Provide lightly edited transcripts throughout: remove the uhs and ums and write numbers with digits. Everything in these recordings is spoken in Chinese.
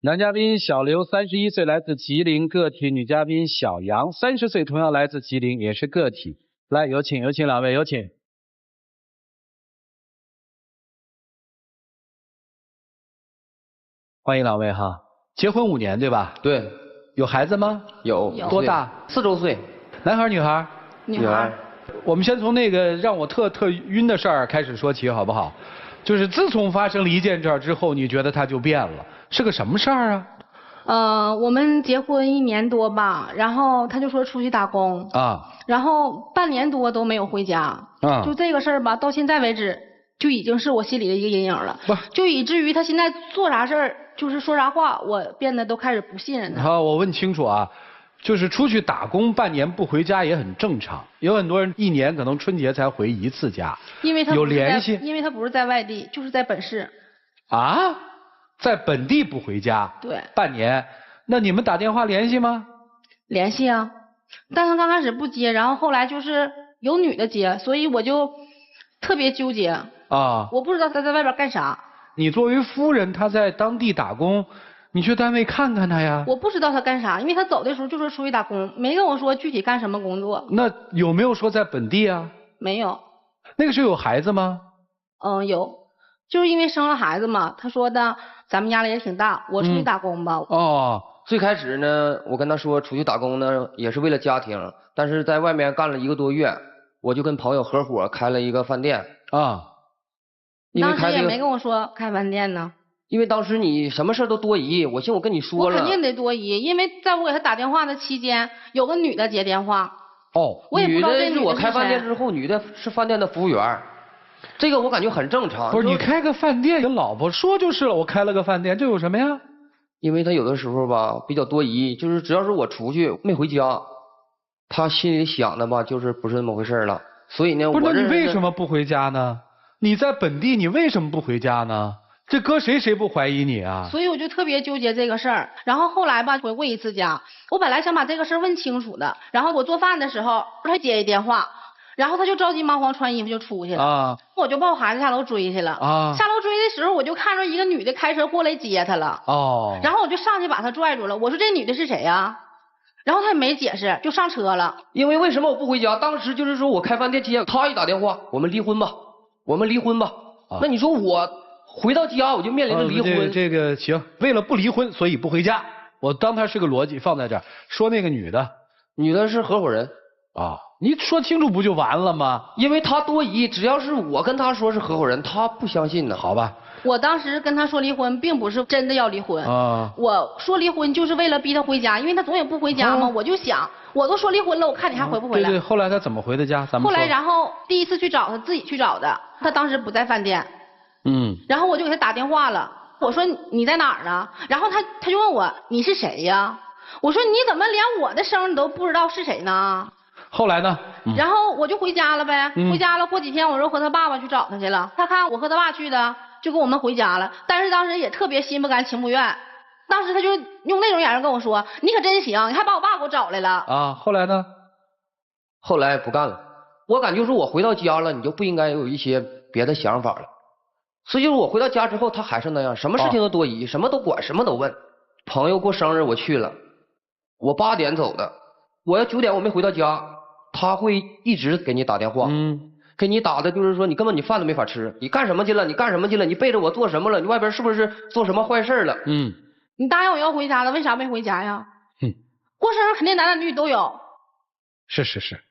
男嘉宾小刘31岁，来自吉林，个体；女嘉宾小杨30岁，同样来自吉林，也是个体。来，有请两位，有请。欢迎两位哈。结婚5年对吧？对。有孩子吗？有。多大？4周岁。男孩女孩？女孩。我们先从那个让我特晕的事儿开始说起，好不好？就是自从发生了一件事之后，你觉得他就变了，是个什么事儿啊？我们结婚1年多吧，然后他就说出去打工啊，然后半年多都没有回家啊，就这个事儿吧，到现在为止就已经是我心里的一个阴影了，就以至于他现在做啥事儿，就是说啥话，我变得都开始不信任他。好，我问清楚啊，就是出去打工半年不回家也很正常，有很多人1年可能春节才回1次家，因为他有联系，因为他不是在外地，就是在本市。啊？在本地不回家，对，半年，那你们打电话联系吗？联系啊，但他刚开始不接，然后后来就是有女的接，所以我就特别纠结啊，我不知道他在外边干啥。你作为夫人，他在当地打工，你去单位看看他呀。我不知道他干啥，因为他走的时候就说出去打工，没跟我说具体干什么工作。那有没有说在本地啊？没有。那个时候有孩子吗？有，就是因为生了孩子嘛，他说的。咱们压力也挺大，我出去打工吧。最开始呢，我跟他说出去打工呢，也是为了家庭，但是在外面干了1个多月，我就跟朋友合伙开了一个饭店啊。当时也没跟我说开饭店呢。因为当时你什么事都多疑，我寻思我跟你说了。我肯定得多疑，因为在我给他打电话的期间，有个女的接电话。我也不知道这女的是谁。女的是我开饭店之后，女的是饭店的服务员。这个我感觉很正常。不是你开个饭店，跟老婆说就是了，我开了个饭店，这有什么呀？因为他有的时候吧比较多疑，就是只要是我出去没回家，他心里想的吧就是不是那么回事了。所以呢，不是，那你为什么不回家呢？你在本地，你为什么不回家呢？这搁谁不怀疑你啊？所以我就特别纠结这个事儿。然后后来吧，回过1次家，我本来想把这个事儿问清楚的。然后我做饭的时候，他接一电话。然后他就着急忙慌穿衣服就出去了我就抱孩子下楼追去了下楼追的时候，我就看着一个女的开车过来接他了然后我就上去把他拽住了，我说这女的是谁呀？然后他也没解释，就上车了。因为什么我不回家？当时就是说我开饭店期间，他一打电话，我们离婚吧，那你说我回到家我就面临着离婚。这个行，为了不离婚，所以不回家。我当它是个逻辑放在这儿。说那个女的是合伙人你说清楚不就完了吗？因为他多疑，只要是我跟他说是合伙人，他不相信呢。好吧，我当时跟他说离婚，并不是真的要离婚我说离婚就是为了逼他回家，因为他总也不回家嘛我就想，我都说离婚了，我看你还回不回来。对，后来他怎么回的家？咱们后来然后第1次去找他，自己去找的，他当时不在饭店然后我就给他打电话了，我说你在哪儿呢？然后他就问我你是谁呀？我说你怎么连我的声你都不知道是谁呢？后来呢？然后我就回家了呗，回家了过几天我又和他爸爸去找他去了，他看我和他爸去的，就跟我们回家了。但是当时也特别心不甘情不愿，当时他就用那种眼神跟我说，你可真行，你还把我爸给我找来了后来呢？后来不干了，我感觉说我回到家了，你就不应该有一些别的想法了。所以就是我回到家之后，他还是那样，什么事情都多疑，什么都管，什么都问。朋友过生日我去了，我8点走的，我要9点我没回到家，他会一直给你打电话，给你打的就是说你根本你饭都没法吃，你干什么去了？你干什么去了？你背着我做什么了？你外边是不是做什么坏事了？你答应我要回家了，为啥没回家呀？过生日肯定男女都有。是，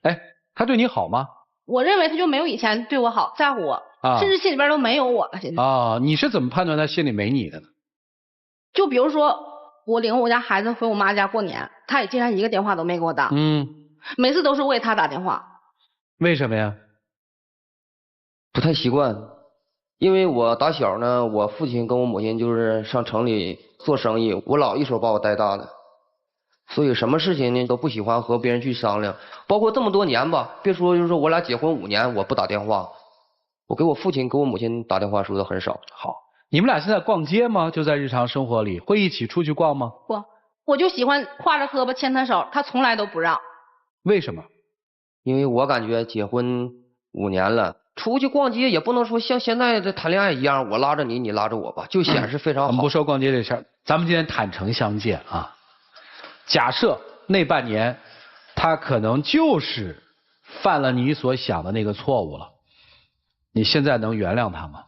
哎，他对你好吗？我认为他就没有以前对我好，在乎我，甚至心里边都没有我了。现在你是怎么判断他心里没你的呢？就比如说我领我家孩子回我妈家过年，他也竟然一个电话都没给我打。每次都是我给他打电话。为什么呀？不太习惯，因为我打小呢，我父亲跟我母亲就是上城里做生意，我姥一手把我带大的，所以什么事情呢都不喜欢和别人去商量，包括这么多年吧，别说就是说我俩结婚5年，我不打电话，我给我父亲给我母亲打电话说的很少。好，你们俩现在逛街吗？就在日常生活里会一起出去逛吗？不，我就喜欢挎着胳膊牵他手，他从来都不让。为什么？因为我感觉结婚5年了，出去逛街也不能说像现在的谈恋爱一样，我拉着你，你拉着我吧，就显示非常好。我们不说逛街这事儿，咱们今天坦诚相见啊。假设那半年，他可能就是犯了你所想的那个错误了，你现在能原谅他吗？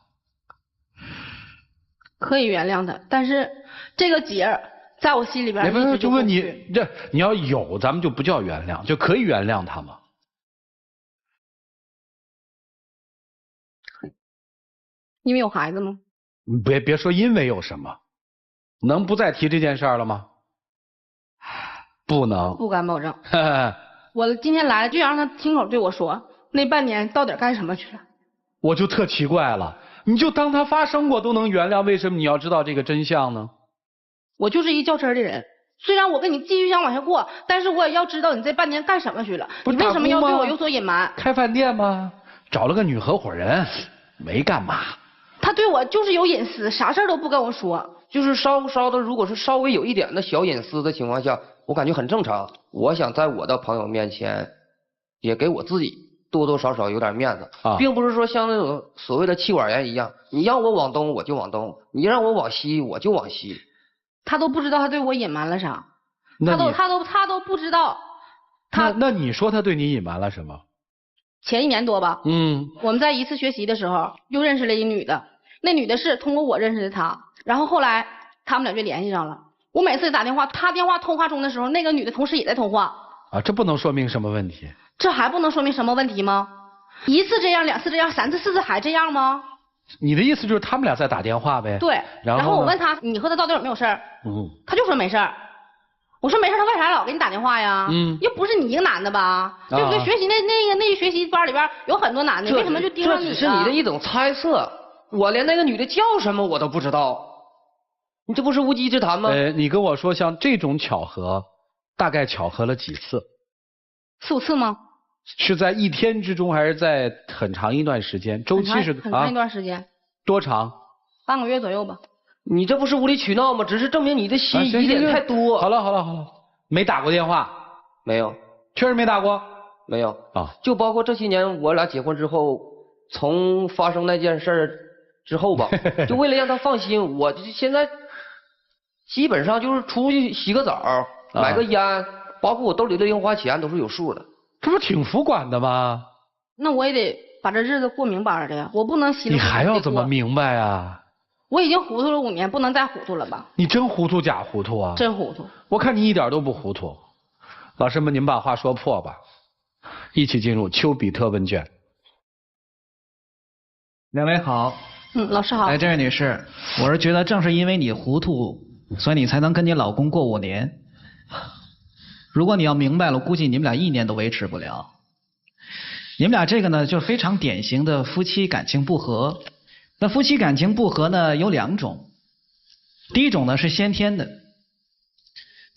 可以原谅他，但是这个结在我心里边一直就问你，这你要有，咱们就不叫原谅，就可以原谅他吗？因为有孩子吗？别说因为有什么，能不再提这件事儿了吗？不能。不敢保证。我今天来了就让他亲口对我说，那半年到底干什么去了？我就特奇怪了，你就当他发生过都能原谅，为什么你要知道这个真相呢？我就是一较真的人，虽然我跟你继续想往下过，但是我也要知道你这半年干什么去了，你为什么要对我有所隐瞒？开饭店吗？找了个女合伙人，没干嘛。他对我就是有隐私，啥事儿都不跟我说，就是稍的，如果是稍微有一点的小隐私的情况下，我感觉很正常。我想在我的朋友面前，也给我自己多多少少有点面子，并不是说像那种所谓的妻管严一样，你让我往东我就往东，你让我往西我就往西。他都不知道他对我隐瞒了啥，他都不知道。那你说他对你隐瞒了什么？前1年多吧，我们在一次学习的时候又认识了一女的，那女的是通过我认识的他，然后后来他们俩就联系上了。我每次打电话，他电话通话中的时候，那个女的同时也在通话。啊，这不能说明什么问题？这还不能说明什么问题吗？一次这样，2次这样，3次4次还这样吗？你的意思就是他们俩在打电话呗？对。然后我问他，你和他到底有没有事儿？他就说没事儿。我说没事，他为啥老给你打电话呀？又不是你一个男的吧？对不对？学习那学习班里边有很多男的，为什么就盯上你？这只是你的一种猜测，我连那个女的叫什么我都不知道，你这不是无稽之谈吗？你跟我说，像这种巧合，大概巧合了几次？4、5次吗？是在一天之中，还是在很长一段时间？周期是很长一段时间。多长？半个月左右吧。你这不是无理取闹吗？只是证明你的心疑点太多。好了，没打过电话？没有。确实没打过？没有啊。就包括这些年我俩结婚之后，从发生那件事之后吧，就为了让他放心，我现在基本上就是出去洗个澡，买个烟，包括我兜里的零花钱都是有数的。这不挺服管的吗？那我也得把这日子过明白了呀，我不能稀里糊涂。你还要怎么明白啊？我已经糊涂了5年，不能再糊涂了吧？你真糊涂假糊涂啊？真糊涂。我看你一点都不糊涂。老师们，您把话说破吧。一起进入丘比特问卷。2位好。老师好。这位女士，我是觉得正是因为你糊涂，所以你才能跟你老公过5年。如果你要明白了，估计你们俩1年都维持不了。你们俩这个呢，就是非常典型的夫妻感情不和。那夫妻感情不和呢，有2种。第一种呢是先天的，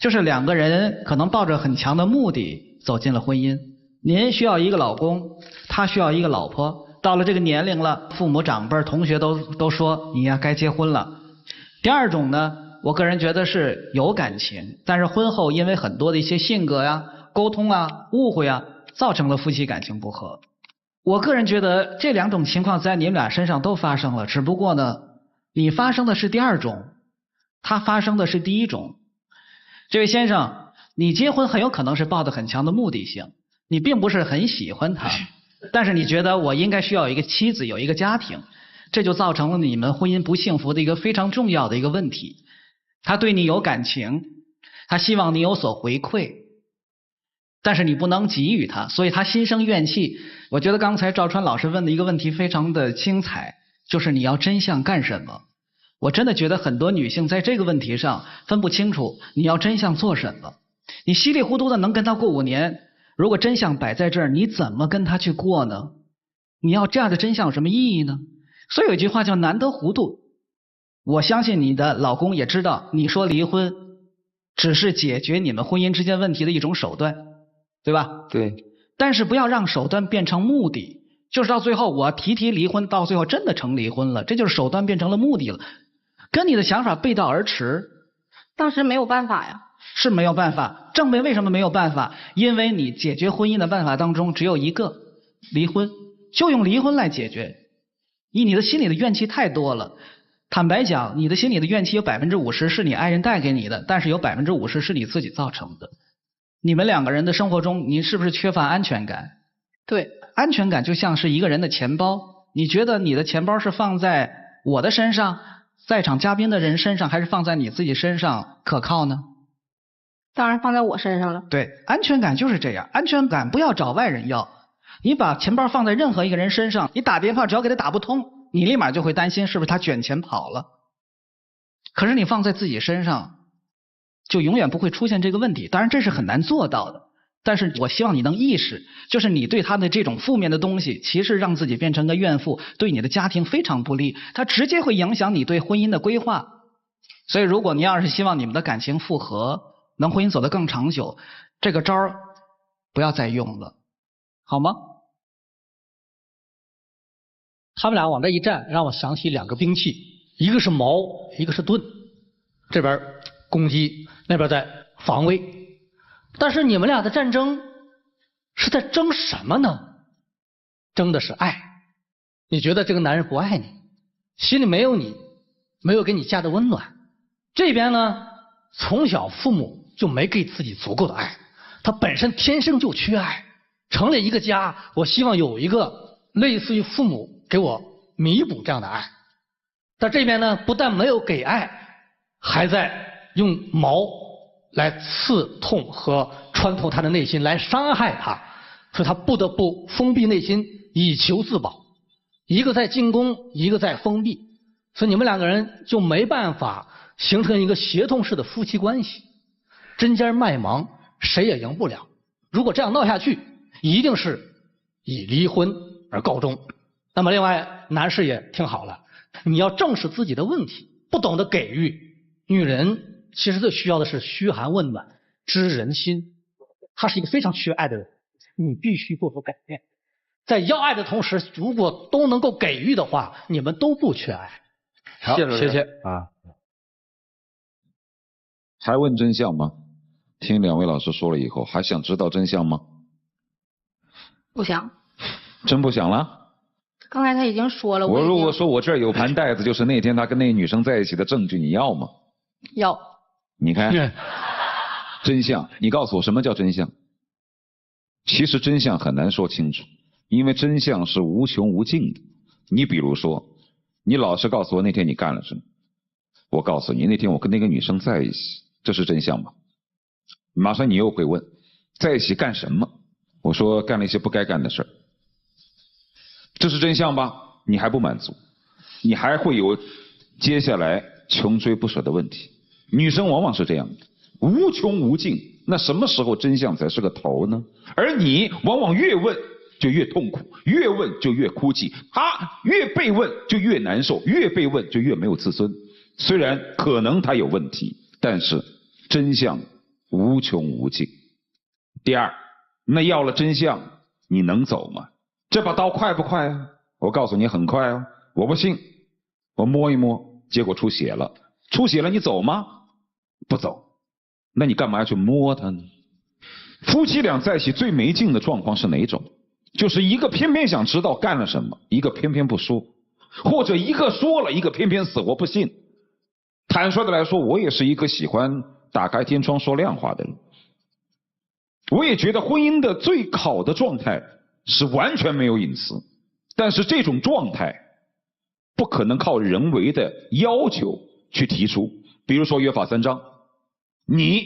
就是2个人可能抱着很强的目的走进了婚姻。您需要一个老公，他需要一个老婆。到了这个年龄了，父母长辈同学都说你呀该结婚了。第二种呢，我个人觉得是有感情，但是婚后因为很多的一些性格呀、沟通啊、误会啊，造成了夫妻感情不和。我个人觉得这2种情况在你们俩身上都发生了，只不过呢，你发生的是第2种，他发生的是第1种。这位先生，你结婚很有可能是抱着很强的目的性，你并不是很喜欢他，但是你觉得我应该需要一个妻子，有一个家庭，这就造成了你们婚姻不幸福的一个非常重要的一个问题。他对你有感情，他希望你有所回馈，但是你不能给予他，所以他心生怨气。我觉得刚才赵川老师问的一个问题非常的精彩，就是你要真相干什么？我真的觉得很多女性在这个问题上分不清楚你要真相做什么。你稀里糊涂的能跟他过5年，如果真相摆在这儿，你怎么跟他去过呢？你要这样的真相有什么意义呢？所以有一句话叫难得糊涂。我相信你的老公也知道，你说离婚只是解决你们婚姻之间问题的一种手段，对吧？对。但是不要让手段变成目的，就是到最后我提离婚，到最后真的成离婚了，这就是手段变成了目的了，跟你的想法背道而驰。当时没有办法呀。是没有办法。为什么没有办法？因为你解决婚姻的办法当中只有一个，离婚。就用离婚来解决。你的心里的怨气太多了。坦白讲，你的心里的怨气有50%是你爱人带给你的，但是有50%是你自己造成的。你们两个人的生活中，你是不是缺乏安全感？对，安全感就像是一个人的钱包。你觉得你的钱包是放在我的身上，在场嘉宾的人身上，还是放在你自己身上可靠呢？当然放在我身上了。对，安全感就是这样，安全感不要找外人要。你把钱包放在任何一个人身上，你打电话只要给他打不通，你立马就会担心是不是他卷钱跑了。可是你放在自己身上，就永远不会出现这个问题。当然这是很难做到的，但是我希望你能意识，就是你对他的这种负面的东西，其实让自己变成个怨妇，对你的家庭非常不利，它直接会影响你对婚姻的规划。所以如果你要是希望你们的感情复合，能婚姻走得更长久，这个招不要再用了，好吗？他们俩往这一站，让我想起2个兵器，一个是矛，一个是盾，这边攻击，那边在防卫。但是你们俩的战争是在争什么呢？争的是爱。你觉得这个男人不爱你，心里没有你，没有给你家的温暖。这边呢，从小父母就没给自己足够的爱，他本身天生就缺爱。成立一个家，我希望有一个类似于父母给我弥补这样的爱。但这边呢，不但没有给爱，还在用矛来刺痛和穿透他的内心，来伤害他，所以他不得不封闭内心以求自保。一个在进攻，一个在封闭，所以你们2个人就没办法形成一个协同式的夫妻关系。针尖麦芒，谁也赢不了。如果这样闹下去，一定是以离婚而告终。那么另外，男士也听好了，你要正视自己的问题，不懂得给予。女人其实最需要的是嘘寒问暖，知人心。她是一个非常缺爱的人，你必须做出改变。在要爱的同时，如果都能够给予的话，你们都不缺爱。好，谢谢啊。还问真相吗？听2位老师说了以后，还想知道真相吗？不想。真不想了？刚才他已经说了。我如果说我这儿有盘带子，就是那天他跟那女生在一起的证据，你要吗？要。你看，真相，你告诉我什么叫真相？其实真相很难说清楚，因为真相是无穷无尽的。你比如说，你老实告诉我那天你干了什么，我告诉你那天我跟那个女生在一起，这是真相吗？马上你又会问，在一起干什么？我说干了一些不该干的事儿，这是真相吧？你还不满足，你还会有接下来穷追不舍的问题。女生往往是这样的，无穷无尽，那什么时候真相才是个头呢？而你往往越问就越痛苦，越问就越哭泣，他越被问就越难受，越被问就越没有自尊。虽然可能他有问题，但是真相无穷无尽。第二，那要了真相，你能走吗？这把刀快不快啊？我告诉你很快啊，我不信。我摸一摸，结果出血了。出血了你走吗？不走。那你干嘛要去摸它呢？夫妻俩在一起最没劲的状况是哪种？就是一个偏偏想知道干了什么，一个偏偏不说，或者一个说了，一个偏偏死活不信。坦率的来说，我也是一个喜欢打开天窗说亮话的人。我也觉得婚姻的最好的状态是完全没有隐私，但是这种状态不可能靠人为的要求去提出。比如说约法3章，你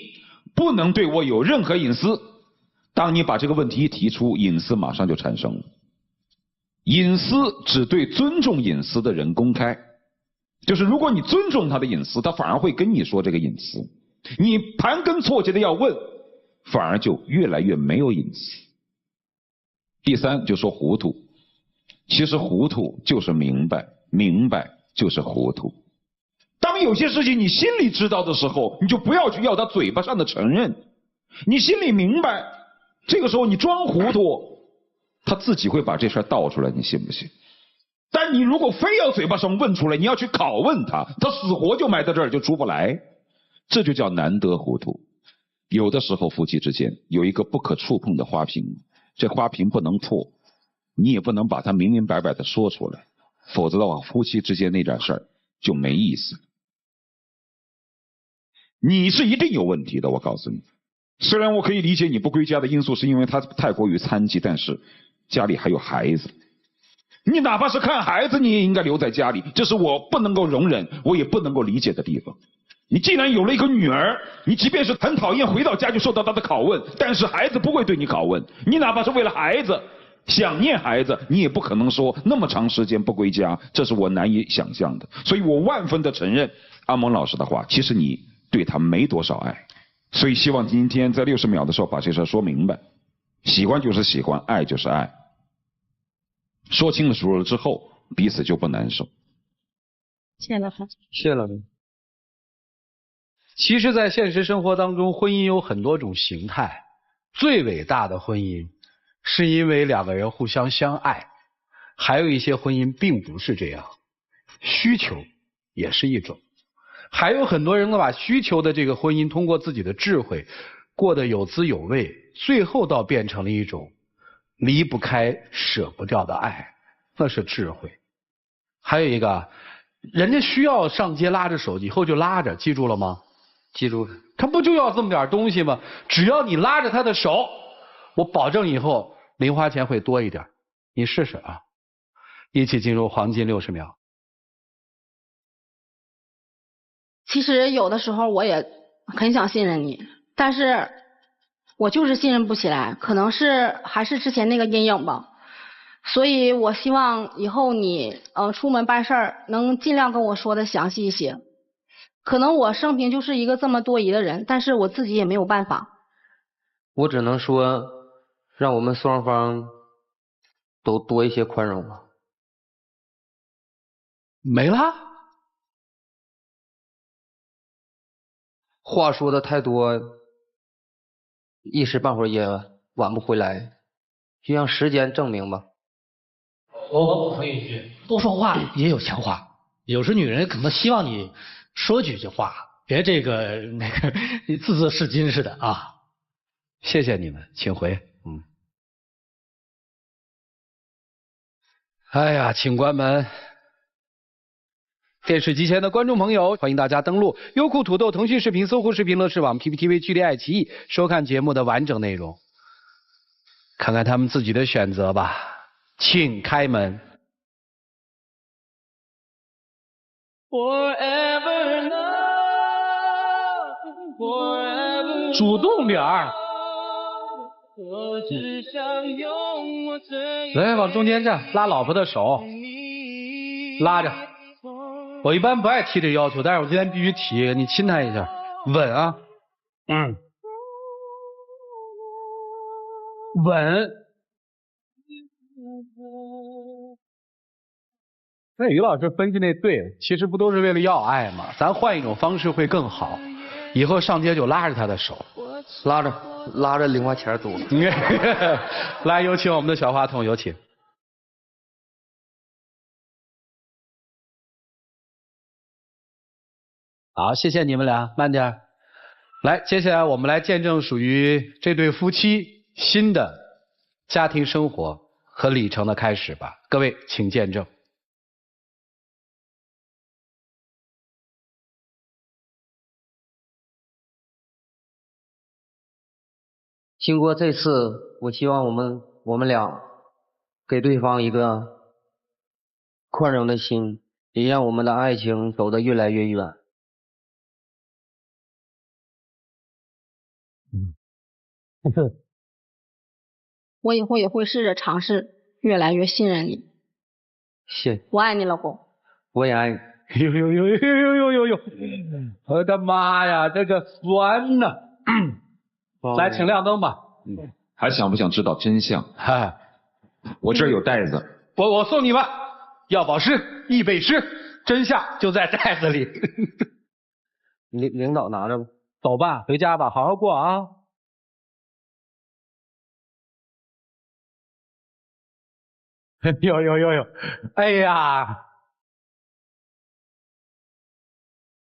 不能对我有任何隐私。当你把这个问题一提出，隐私马上就产生了。隐私只对尊重隐私的人公开，就是如果你尊重他的隐私，他反而会跟你说这个隐私。你盘根错节的要问，反而就越来越没有隐私。第三，就说糊涂。其实糊涂就是明白，明白就是糊涂。当有些事情你心里知道的时候，你就不要去要他嘴巴上的承认。你心里明白，这个时候你装糊涂，他自己会把这事儿倒出来，你信不信？但你如果非要嘴巴上问出来，你要去拷问他，他死活就埋在这儿就出不来，这就叫难得糊涂。有的时候夫妻之间有一个不可触碰的花瓶，这花瓶不能破，你也不能把它明明白白的说出来，否则的话，夫妻之间那点事儿就没意思。你是一定有问题的，我告诉你。虽然我可以理解你不归家的因素是因为他太过于残疾，但是家里还有孩子。你哪怕是看孩子，你也应该留在家里，这是我不能够容忍，我也不能够理解的地方。你既然有了一个女儿，你即便是很讨厌回到家就受到她的拷问，但是孩子不会对你拷问。你哪怕是为了孩子，想念孩子，你也不可能说那么长时间不归家，这是我难以想象的。所以我万分的承认阿蒙老师的话，其实你对他没多少爱。所以希望今天在60秒的时候把这事说明白，喜欢就是喜欢，爱就是爱，说清楚了之后，彼此就不难受。谢谢老师。谢谢老师。其实，在现实生活当中，婚姻有很多种形态。最伟大的婚姻，是因为两个人互相相爱。还有一些婚姻并不是这样，需求也是一种。还有很多人呢，把需求的这个婚姻，通过自己的智慧，过得有滋有味，最后倒变成了一种离不开、舍不掉的爱，那是智慧。还有一个，人家需要上街拉着手，以后就拉着，记住了吗？记住了。他不就要这么点东西吗？只要你拉着他的手，我保证以后零花钱会多一点。你试试啊！一起进入黄金60秒。其实有的时候我也很想信任你，但是我就是信任不起来，可能是还是之前那个阴影吧。所以我希望以后你出门办事儿能尽量跟我说的详细一些。可能我生平就是一个这么多疑的人，但是我自己也没有办法。我只能说，让我们双方都多一些宽容吧。没了。话说的太多，一时半会儿也挽不回来，就让时间证明吧。我补充一句，多说话也有强化。有时女人可能希望你说几句话，别这个那个字字是金似的啊。谢谢你们，请回。哎呀，请关门。电视机前的观众朋友，欢迎大家登录优酷、土豆、腾讯视频、搜狐视频、乐视网、PPTV、趣力爱奇艺，收看节目的完整内容。看看他们自己的选择吧，请开门。主动点儿。来，往中间站，拉老婆的手，拉着。我一般不爱提这要求，但是我今天必须提，你亲他一下，稳啊，稳。那于老师分析那对，其实不都是为了要爱吗？咱换一种方式会更好。以后上街就拉着他的手，拉着零花钱走。来，有请我们的小话筒，有请。好，谢谢你们俩，慢点。来，接下来我们来见证属于这对夫妻新的家庭生活和里程的开始吧。各位，请见证。经过这次，我希望我们俩给对方一个宽容的心，也让我们的爱情走得越来越远。我以后也会试着尝试越来越信任你。谢谢。我爱你，老公。我也爱你。呦！我的妈呀，这个酸呐！来，请亮灯吧。还想不想知道真相？嗨，我这儿有袋子。我送你吧，要保湿，易背湿，真相就在袋子里。领导拿着吧。走吧，回家吧，好好过啊。呦！哎呀！